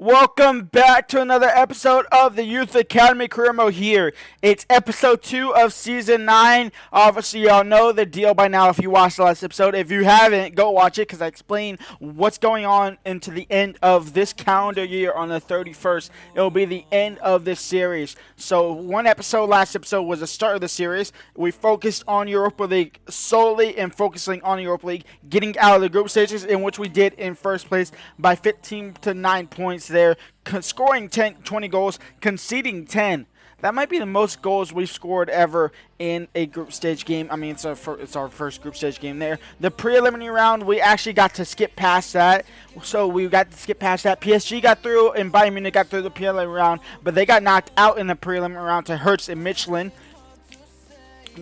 Welcome back to another episode of the Youth Academy Career Mode here. It's episode 2 of season 9. Obviously, y'all know the deal by now if you watched the last episode. If you haven't, go watch it because I explain what's going on into the end of this calendar year on the 31st. It'll be the end of this series. So last episode was the start of the series. We focused on Europa League solely and focusing on Europa League, getting out of the group stages, in which we did in first place by 15 to 9 points there, scoring 20 goals, conceding 10. That might be the most goals we've scored ever in a group stage game. I mean, it's our first group stage game there. The preliminary round, we actually got to skip past that. So we got to skip past that. PSG got through and Bayern Munich got through the preliminary round, but they got knocked out in the preliminary round to Hertz and Michelin.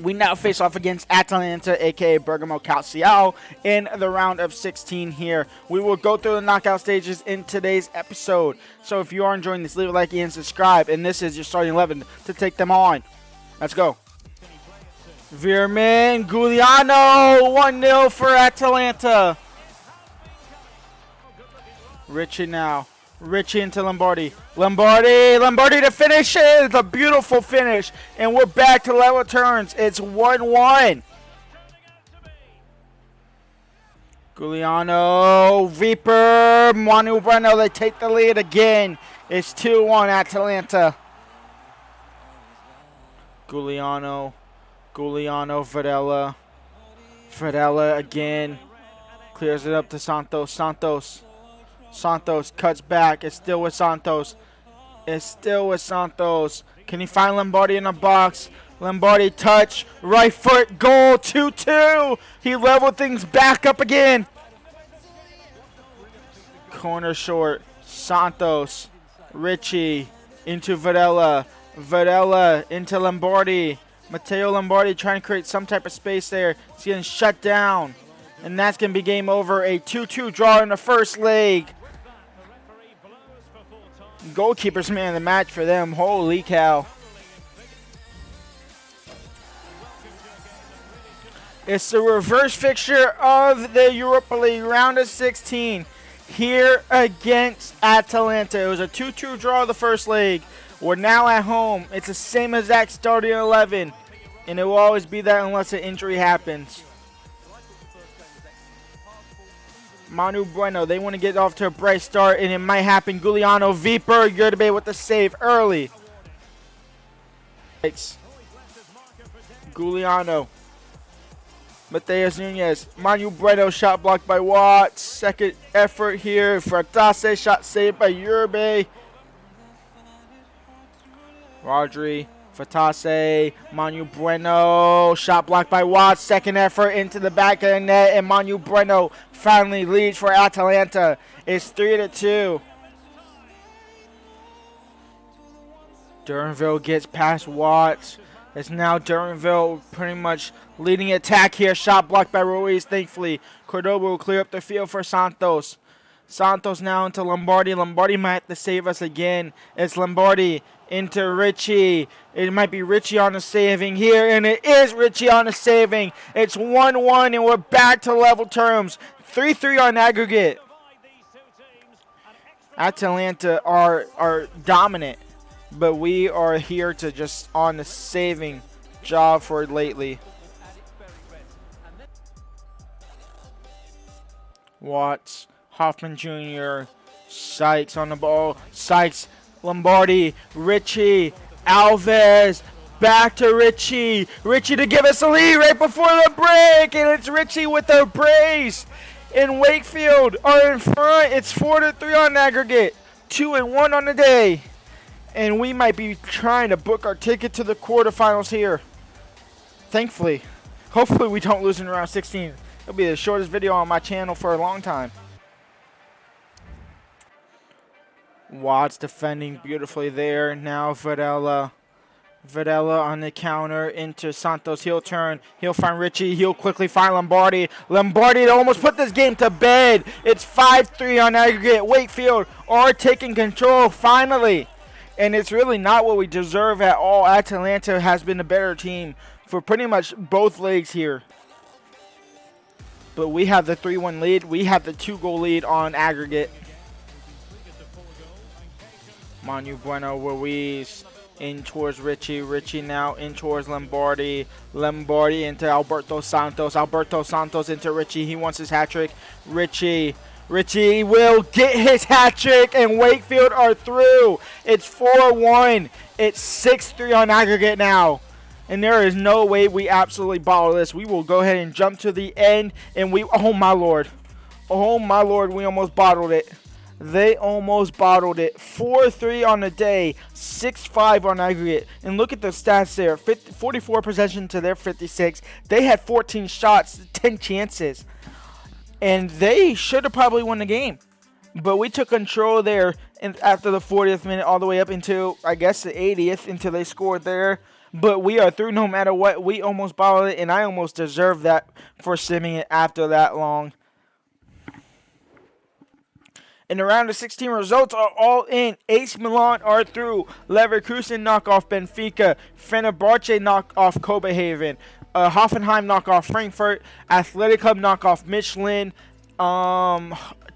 We now face off against Atalanta, aka Bergamo Calcio, in the round of 16 here. We will go through the knockout stages in today's episode. So if you are enjoying this, leave a like and subscribe. And this is your starting 11 to take them on. Let's go. Veerman, Giuliano, 1-0 for Atalanta. Richie now. Richie into Lombardi. Lombardi to finish it. It's a beautiful finish. And we're back to level turns. It's 1-1. Giuliano, Viper, Manu Bueno, they take the lead again. It's 2-1 Atalanta. Giuliano, Varela again. Clears it up to Santos cuts back. It's still with Santos. Can he find Lombardi in the box? Lombardi touch. Right foot. Goal. 2-2. He leveled things back up again. Corner short. Santos. Richie into Varela. Varela into Lombardi. Matteo Lombardi trying to create some type of space there. He's getting shut down. And that's going to be game over. A 2-2 draw in the first leg. Goalkeeper's man of the match for them. Holy cow. It's the reverse fixture of the Europa League round of 16 here against Atalanta. It was a 2-2 draw of the first leg. We're now at home. It's the same exact starting 11. And it will always be that unless an injury happens. Manu Bueno, they want to get off to a bright start, and it might happen. Giuliano, Viper, Yurtebe with the save early. Giuliano. Mateus Nunez. Manu Bueno, shot blocked by Watts. Second effort here. Fratase, shot saved by Yurtebe. Rodri. Fatase, Manu Bueno, shot blocked by Watts, second effort into the back of the net, and Manu Bueno finally leads for Atalanta. It's 3-2. Duranville gets past Watts. It's now Duranville pretty much leading attack here, shot blocked by Ruiz, thankfully. Cordoba will clear up the field for Santos. Santos now into Lombardi. Lombardi might have to save us again. It's Lombardi into Richie. It might be Richie on the saving here, and it is Richie on the saving. It's 1-1, and we're back to level terms. 3-3 on aggregate. Atalanta are dominant, but we are here to just on the saving job for lately. Watts. Hoffman Jr., Sykes on the ball, Sykes, Lombardi, Richie, Alves, back to Richie to give us a lead right before the break, and it's Richie with the brace, and Wakefield are in front. It's 4-3 on aggregate, 2-1 on the day, and we might be trying to book our ticket to the quarterfinals here, thankfully. Hopefully we don't lose in round 16. It'll be the shortest video on my channel for a long time. Watts defending beautifully there. Now Varela on the counter into Santos. He'll turn. He'll find Richie. He'll quickly find Lombardi. Lombardi almost put this game to bed. It's 5-3 on aggregate. Wakefield are taking control finally. And it's really not what we deserve at all. Atalanta has been a better team for pretty much both legs here. But we have the 3-1 lead. We have the 2-goal lead on aggregate. Manu Bueno Ruiz in towards Richie. Richie now in towards Lombardi. Lombardi into Alberto Santos. Alberto Santos into Richie. He wants his hat trick. Richie will get his hat trick, and Wakefield are through. It's 4-1. It's 6-3 on aggregate now. And there is no way we absolutely bottle this. We will go ahead and jump to the end, and oh my lord. Oh my lord, we almost bottled it. They almost bottled it. 4-3 on the day, 6-5 on aggregate. And look at the stats there. 44 possession to their 56. They had 14 shots, 10 chances. And they should have probably won the game. But we took control there after the 40th minute all the way up into, I guess, the 80th until they scored there. But we are through no matter what. We almost bottled it, and I almost deserve that for simming it after that long. And the round of 16 results are all in. AC Milan are through. Leverkusen knock off Benfica. Fenerbahce knock off Copenhagen. Hoffenheim knock off Frankfurt. Athletic Club knock off Michelin.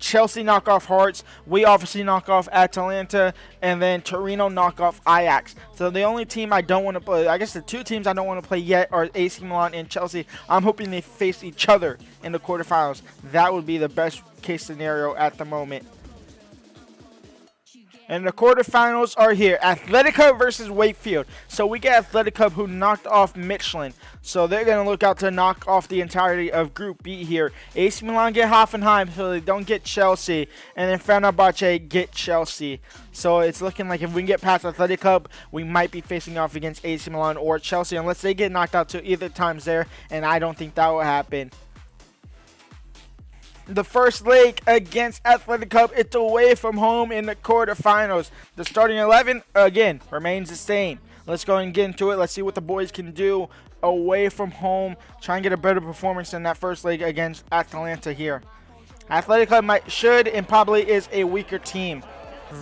Chelsea knock off Hearts. We obviously knock off Atalanta. And then Torino knock off Ajax. So the only team I don't want to play, I guess the two teams I don't want to play yet are AC Milan and Chelsea. I'm hoping they face each other in the quarterfinals. That would be the best case scenario at the moment. And the quarterfinals are here. Athletica versus Wakefield. So we get Athletica, who knocked off Michelin. So they're going to look out to knock off the entirety of Group B here. AC Milan get Hoffenheim so they don't get Chelsea. And then Fenerbahce get Chelsea. So it's looking like if we can get past Athletica, we might be facing off against AC Milan or Chelsea. Unless they get knocked out to either times there. And I don't think that will happen. The first leg against Athletic Club, it's away from home in the quarterfinals. The starting 11, again, remains the same. Let's go and get into it. Let's see what the boys can do away from home. Try and get a better performance in that first leg against Atalanta here. Athletic Club should and probably is a weaker team.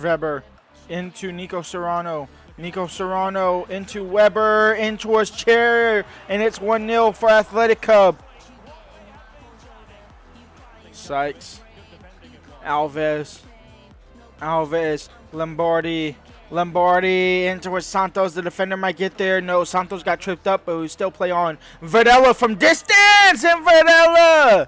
Weber into Nico Serrano. Nico Serrano into Weber, in towards Chair, and it's 1-0 for Athletic Club. Sykes, Alves, Lombardi into where Santos, the defender, might get there. No, Santos got tripped up, but we still play on. Verdella from distance, and Verdella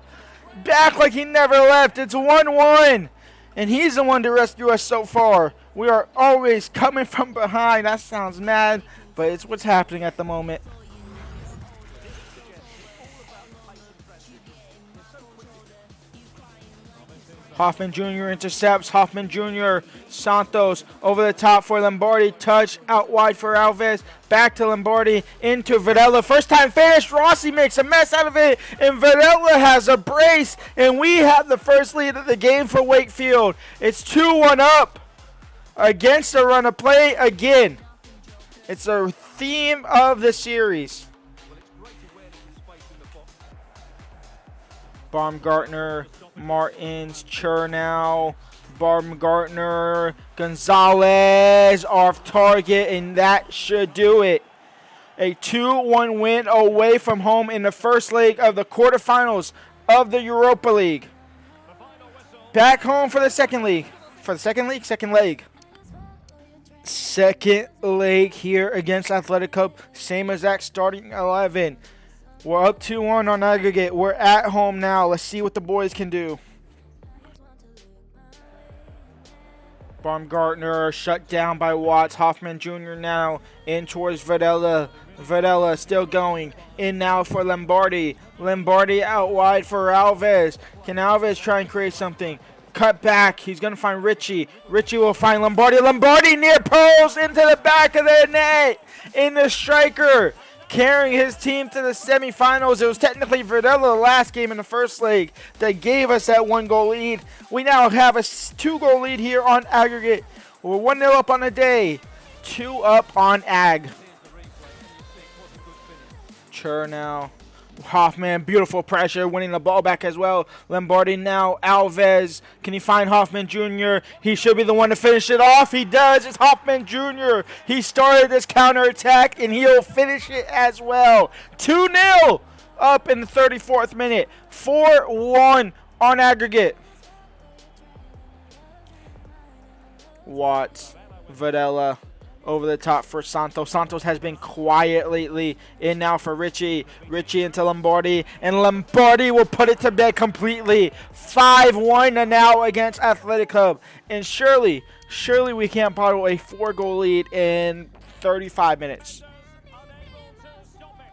back like he never left. It's 1-1, and he's the one to rescue us so far. We are always coming from behind. That sounds mad, but it's what's happening at the moment. Hoffman Jr. intercepts. Hoffman Jr. Santos over the top for Lombardi. Touch out wide for Alves. Back to Lombardi into Videla. First time finish. Rossi makes a mess out of it. And Videla has a brace. And we have the first lead of the game for Wakefield. It's 2-1 up against the run of play again. It's a theme of the series. Baumgartner, Martins, Chernow, Baumgartner, Gonzalez off target, and that should do it. A 2-1 win away from home in the first leg of the quarterfinals of the Europa League. Back home for the second leg. Second leg. Second leg here against Athletic Club. Same as that starting 11. We're up 2-1 on aggregate. We're at home now. Let's see what the boys can do. Baumgartner shut down by Watts. Hoffman Jr. now in towards Videla. Videla still going. In now for Lombardi. Lombardi out wide for Alves. Can Alves try and create something? Cut back. He's going to find Richie. Richie will find Lombardi. Lombardi near post into the back of the net. In the striker. Carrying his team to the semifinals. It was technically Verdella the last game in the first leg that gave us that 1-goal lead. We now have a 2-goal lead here on aggregate. We're 1-0 up on the day. 2 up on ag. Chernow. Hoffman, beautiful pressure, winning the ball back as well. Lombardi now, Alves. Can he find Hoffman Jr.? He should be the one to finish it off. He does. It's Hoffman Jr. He started this counterattack, and he'll finish it as well. 2-0 up in the 34th minute. 4-1 on aggregate. Watts. Videla over the top for Santos. Santos has been quiet lately. In now for Richie. Richie into Lombardi. And Lombardi will put it to bed completely. 5-1 now against Athletic Club. And surely we can't bottle a 4-goal lead in 35 minutes.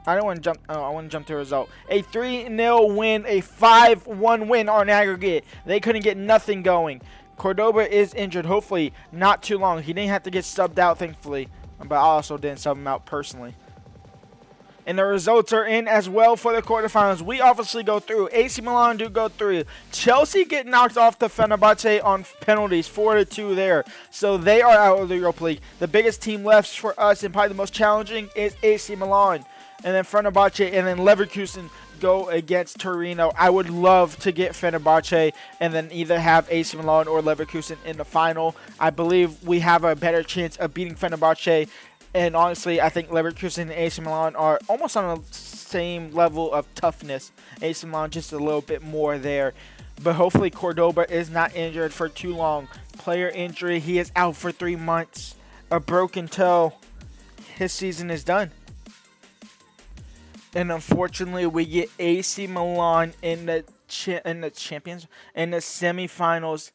I don't want to jump. Oh, I want to jump to a result. A 3-0 win, a 5-1 win on aggregate. They couldn't get nothing going. Cordoba is injured. Hopefully not too long. He didn't have to get subbed out, thankfully. But I also didn't sub him out personally. And the results are in as well for the quarterfinals. We obviously go through. AC Milan do go through. Chelsea get knocked off the Fenerbahce on penalties, 4-2 there. So they are out of the Europa League. The biggest team left for us and probably the most challenging is AC Milan. And then Fenerbahce and then Leverkusen go against Torino. I would love to get Fenerbahce and then either have AC Milan or Leverkusen in the final. I believe we have a better chance of beating Fenerbahce. And honestly, I think Leverkusen and AC Milan are almost on the same level of toughness. AC Milan just a little bit more there. But hopefully Cordoba is not injured for too long. Player injury, he is out for 3 months. A broken toe. His season is done. And unfortunately, we get AC Milan in the semifinals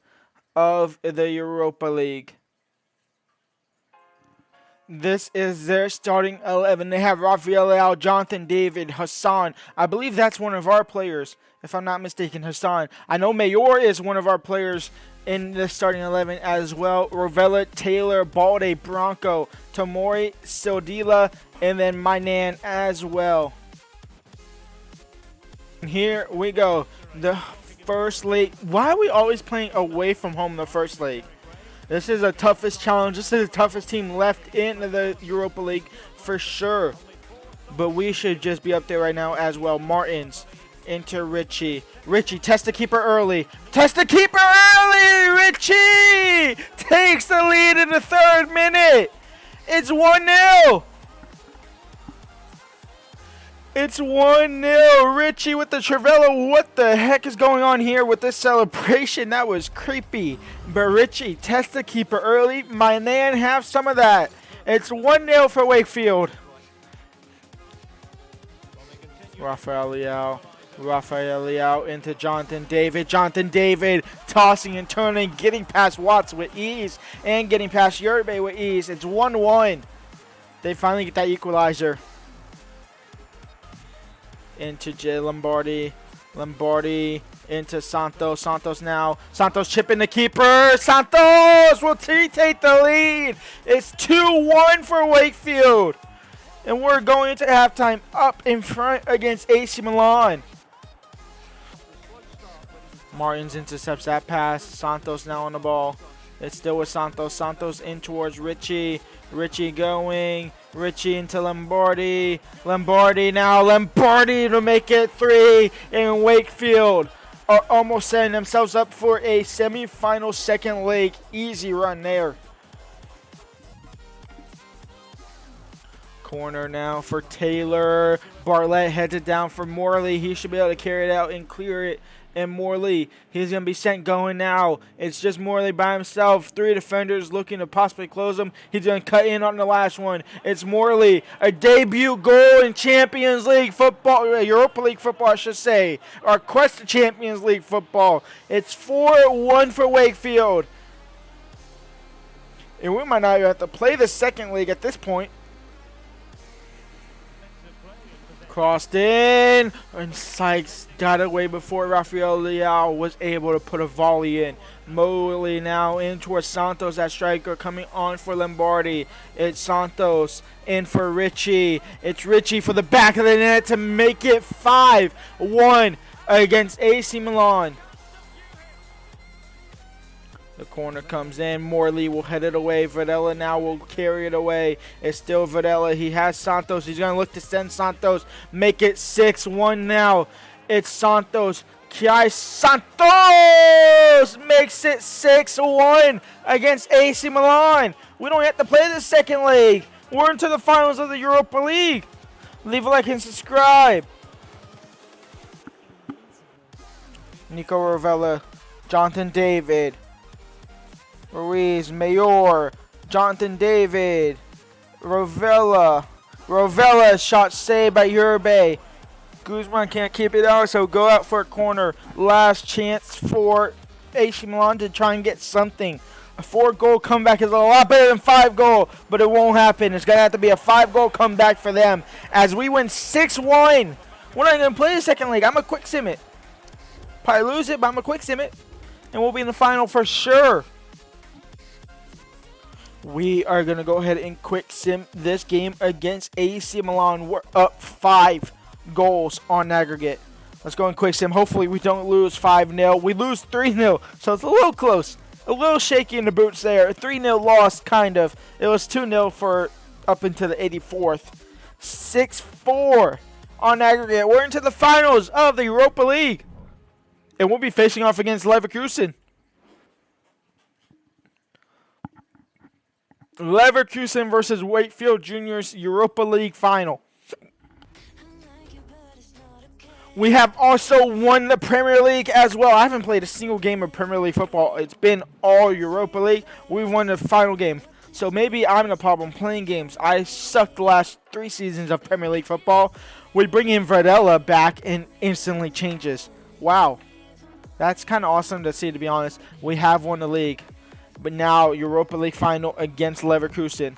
of the Europa League. This is their starting 11. They have Rafael Leao, Jonathan David, Hassan. I believe that's one of our players, if I'm not mistaken, Hassan. I know Mayor is one of our players in the starting 11 as well. Rovella, Taylor, Balde, Bronco, Tomori, Sildila, and then Mainan as well. Here we go. The first leg. Why are we always playing away from home the first leg? This is the toughest challenge. This is the toughest team left in the Europa League for sure. But we should just be up there right now as well. Martins into Richie. Richie, test the keeper early. Test the keeper early! Richie takes the lead in the 3rd minute. It's 1-0. It's 1-0. Richie with the Trivela. What the heck is going on here with this celebration? That was creepy. But Richie, test the keeper early. My man, have some of that. It's 1-0 for Wakefield. Rafael Leao into Jonathan David. Jonathan David tossing and turning, getting past Watts with ease, and getting past Yerbe with ease. It's 1-1. They finally get that equalizer. Into J. Lombardi into Santos. Santos now. Santos chipping the keeper. Santos will take the lead. It's 2-1 for Wakefield. And we're going into halftime up in front against AC Milan. Martins intercepts that pass. Santos now on the ball. It's still with Santos. Santos in towards Richie. Richie going. Richie into Lombardi. Lombardi now. Lombardi to make it 3. And Wakefield are almost setting themselves up for a semi-final second leg. Easy run there. Corner now for Taylor. Bartlett heads it down for Morley. He should be able to carry it out and clear it. And Morley, he's going to be sent going now. It's just Morley by himself. 3 defenders looking to possibly close him. He's going to cut in on the last one. It's Morley, a debut goal in Champions League football, Europa League football, I should say. Our quest to Champions League football. It's 4-1 for Wakefield. And we might not even have to play the second league at this point. Crossed in, and Sykes got away before Rafael Leao was able to put a volley in. Morley now in towards Santos, that striker coming on for Lombardi. It's Santos in for Richie. It's Richie for the back of the net to make it 5-1 against AC Milan. The corner comes in. Morley will head it away. Videla now will carry it away. It's still Videla. He has Santos. He's going to look to send Santos. Make it 6-1 now. It's Santos. Kiai Santos makes it 6-1 against AC Milan. We don't have to play the second leg. We're into the finals of the Europa League. Leave a like and subscribe. Nico Rovella. Jonathan David. Ruiz, Mayor, Jonathan David. Rovella. Rovella shot saved by Uribe. Guzman can't keep it out, so go out for a corner. Last chance for AC Milan to try and get something. A 4-goal comeback is a lot better than 5-goal, but it won't happen. It's going to have to be a 5-goal comeback for them as we win 6-1. We're not going to play the second leg. I'm a quick sim it. Probably lose it, but I'm a quick sim it. And we'll be in the final for sure. We are going to go ahead and quick sim this game against AC Milan. We're up 5 goals on aggregate. Let's go in quick sim. Hopefully we don't lose 5-0. We lose 3-0, so it's a little close. A little shaky in the boots there. 3-0 loss, kind of. It was 2-0 for up into the 84th. 6-4 on aggregate. We're into the finals of the Europa League. And we'll be facing off against Leverkusen. Leverkusen versus Wakefield Juniors Europa League final. We have also won the Premier League as well. I haven't played a single game of Premier League football. It's been all Europa League. We've won the final game. So maybe I'm the problem playing games. I sucked the last 3 seasons of Premier League football. We bring in Verdella back and instantly changes. Wow. That's kind of awesome to see, to be honest. We have won the league. But now Europa League final against Leverkusen.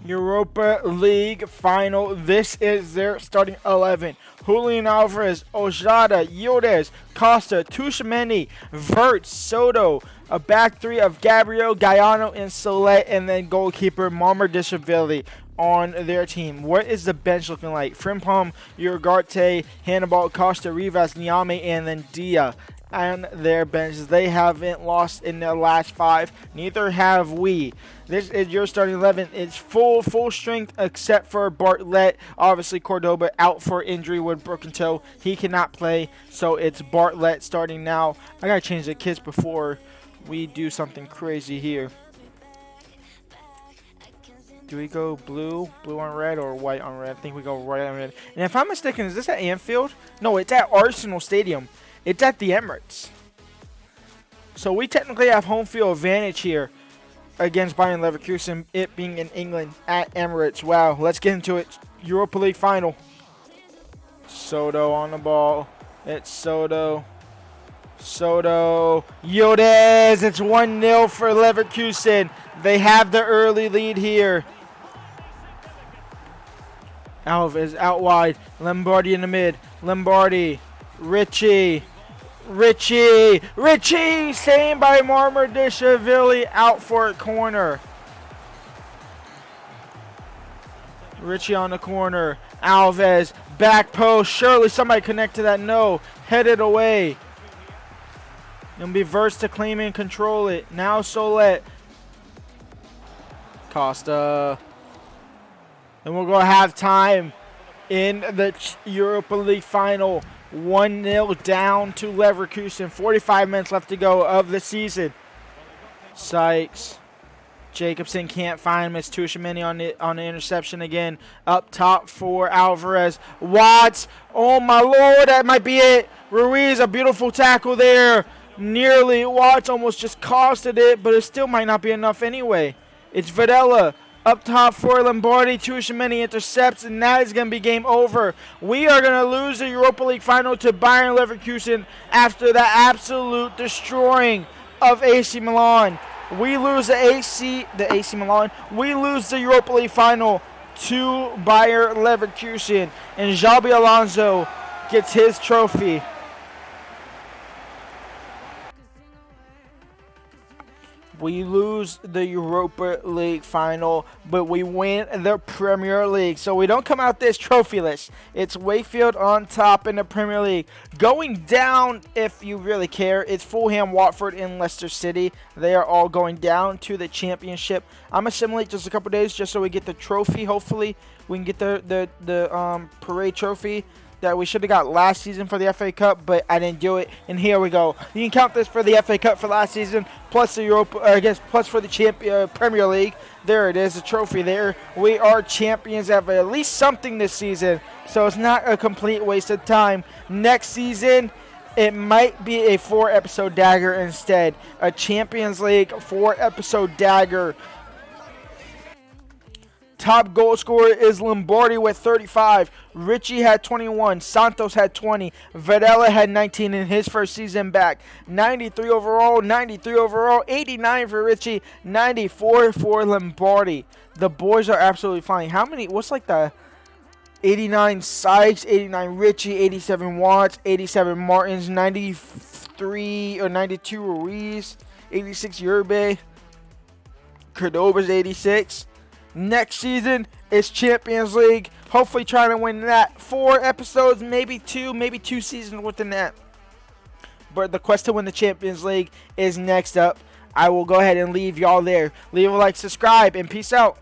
Europa League final. This is their starting 11. Julian Alvarez, Ojeda, Yildiz, Costa, Tushimeni, Vert, Soto, a back 3 of Gabriel, Gaiano, and Solet, and then goalkeeper Marmardishvili on their team. What is the bench looking like? Frimpong, Ugarte, Hannibal, Costa, Rivas, Niame, and then Dia on their bench. They haven't lost in their last 5. Neither have we. This is your starting 11. It's full strength except for Bartlett. Obviously, Cordoba out for injury with broken toe. He cannot play, so it's Bartlett starting now. I gotta change the kits before we do something crazy here. Do we go blue on red, or white on red? I think we go white on red. And if I'm mistaken, is this at Anfield? No, it's at Arsenal Stadium. It's at the Emirates. So we technically have home field advantage here against Bayern Leverkusen, it being in England at Emirates. Wow, let's get into it. Europa League final. Soto on the ball. It's Soto. Soto. Yildiz. It's 1-0 for Leverkusen. They have the early lead here. Alves out wide. Lombardi in the mid. Lombardi. Richie, saved by Marmardishvili, out for a corner. Richie on the corner. Alves, back post. Surely somebody connect to that. No. Headed away. Gonna be Verse to claim and control it. Now Solet. Costa. And we'll go halftime in the Europa League final. 1-0 down to Leverkusen. 45 minutes left to go of the season. Sykes. Jacobson can't find him. It's Tushimeni on the interception again. Up top for Alvarez. Watts. Oh, my Lord. That might be it. Ruiz, a beautiful tackle there. Nearly. Watts almost just costed it, but it still might not be enough anyway. It's Videla. Up top for Lombardi, Tushimeni intercepts, and that is going to be game over. We are going to lose the Europa League final to Bayern Leverkusen after the absolute destroying of AC Milan. We lose the AC Milan. We lose the Europa League final to Bayern Leverkusen, and Xabi Alonso gets his trophy. We lose the Europa League final, but we win the Premier League. So we don't come out this trophyless. It's Wakefield on top in the Premier League. Going down, if you really care, it's Fulham, Watford, and Leicester City. They are all going down to the championship. I'm going to simulate just a couple days just so we get the trophy. Hopefully we can get the parade trophy that we should have got last season for the FA Cup, but I didn't do it. And here we go. You can count this for the FA Cup for last season, plus the plus for the Premier League. There it is, the trophy there. We are champions of at least something this season, so it's not a complete waste of time. Next season, It might be a 4-episode dagger instead. A Champions League 4-episode dagger. Top goal scorer is Lombardi with 35. Richie had 21. Santos had 20. Varela had 19 in his first season back. 93 overall, 93 overall, 89 for Richie, 94 for Lombardi. The boys are absolutely fine. How many? What's like the 89 Sykes, 89 Richie, 87 Watts, 87 Martins, 93 or 92 Ruiz, 86 Yerbe, Cordoba's 86. Next season is Champions League. Hopefully trying to win that. 4 episodes, maybe 2 seasons within that. But the quest to win the Champions League is next up. I will go ahead and leave y'all there. Leave a like, subscribe, and peace out.